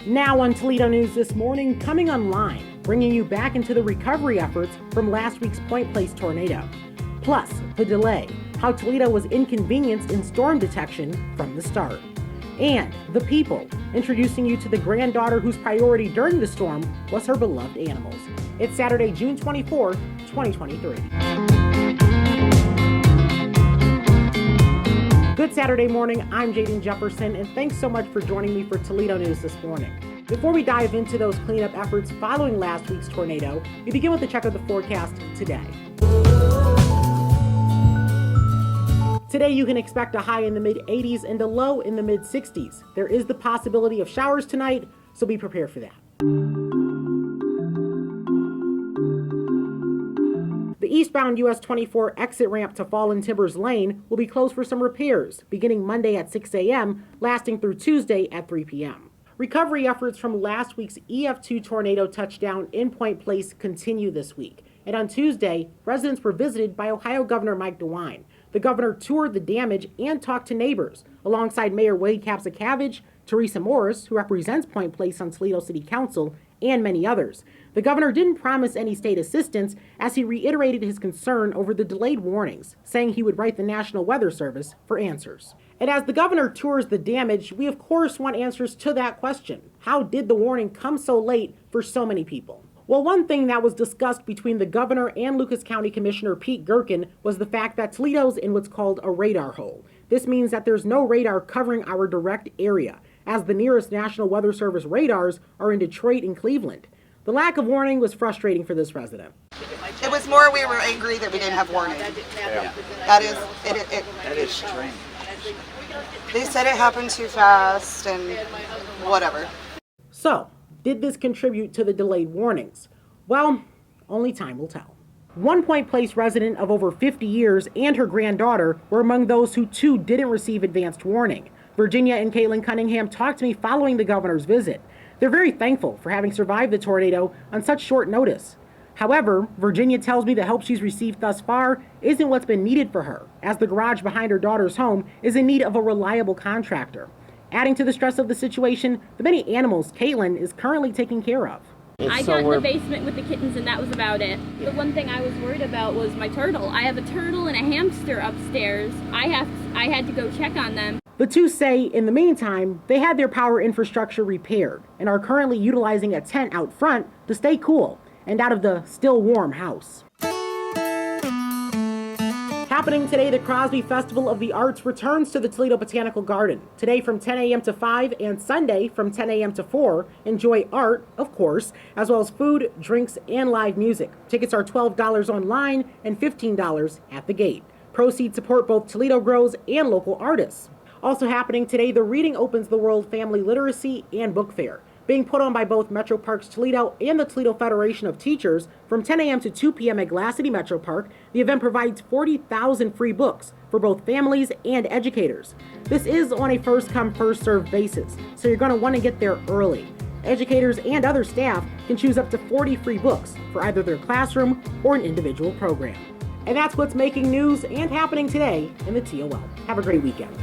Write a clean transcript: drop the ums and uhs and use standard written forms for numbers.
Now on Toledo News This Morning, coming online, bringing you back into the recovery efforts from last week's Point Place tornado. Plus, the delay, how Toledo was inconvenienced in storm detection from the start. And the people, introducing you to the granddaughter whose priority during the storm was her beloved animals. It's Saturday, June 24, 2023. Good Saturday morning, I'm Jaden Jefferson, and thanks so much for joining me for Toledo News This Morning. Before we dive into those cleanup efforts following last week's tornado, we begin with a check of the forecast today. Today you can expect a high in the mid-80s and a low in the mid-60s. There is the possibility of showers tonight, so be prepared for that. The eastbound US 24 exit ramp to Fallen Timbers Lane will be closed for some repairs, beginning Monday at 6 a.m., lasting through Tuesday at 3 p.m. Recovery efforts from last week's EF2 tornado touchdown in Point Place continue this week. And on Tuesday, residents were visited by Ohio Governor Mike DeWine. The governor toured the damage and talked to neighbors, alongside Mayor Wade Capsicavage, Teresa Morris, who represents Point Place on Toledo City Council, and many others. The governor didn't promise any state assistance, as he reiterated his concern over the delayed warnings, saying he would write the National Weather Service for answers. And as the governor tours the damage, we of course want answers to that question. How did the warning come so late for so many people? Well, one thing that was discussed between the governor and Lucas County Commissioner Pete Gherkin was the fact that Toledo's in what's called a radar hole. This means that there's no radar covering our direct area, as the nearest National Weather Service radars are in Detroit and Cleveland. The lack of warning was frustrating for this resident. It was more we were angry that we didn't have warning. Yeah. That is strange. They said it happened too fast and whatever. So, did this contribute to the delayed warnings? Well, only time will tell. One Point Place resident of over 50 years and her granddaughter were among those who too didn't receive advanced warning. Virginia and Caitlin Cunningham talked to me following the governor's visit. They're very thankful for having survived the tornado on such short notice. However, Virginia tells me the help she's received thus far isn't what's been needed for her, as the garage behind her daughter's home is in need of a reliable contractor. Adding to the stress of the situation, the many animals Caitlin is currently taking care of. I got in the basement with the kittens and that was about it. The one thing I was worried about was my turtle. I have a turtle and a hamster upstairs. I had to go check on them. The two say, in the meantime, they had their power infrastructure repaired and are currently utilizing a tent out front to stay cool and out of the still warm house. Happening today, the Crosby Festival of the Arts returns to the Toledo Botanical Garden. Today from 10 a.m. to 5 and Sunday from 10 a.m. to 4. Enjoy art, of course, as well as food, drinks, and live music. Tickets are $12 online and $15 at the gate. Proceeds support both Toledo Grows and local artists. Also happening today, the Reading Opens the World Family Literacy and Book Fair, being put on by both Metro Parks Toledo and the Toledo Federation of Teachers from 10 a.m. to 2 p.m. at Glass City Metro Park. The event provides 40,000 free books for both families and educators. This is on a first-come, first-served basis, so you're going to want to get there early. Educators and other staff can choose up to 40 free books for either their classroom or an individual program. And that's what's making news and happening today in the TOL. Have a great weekend.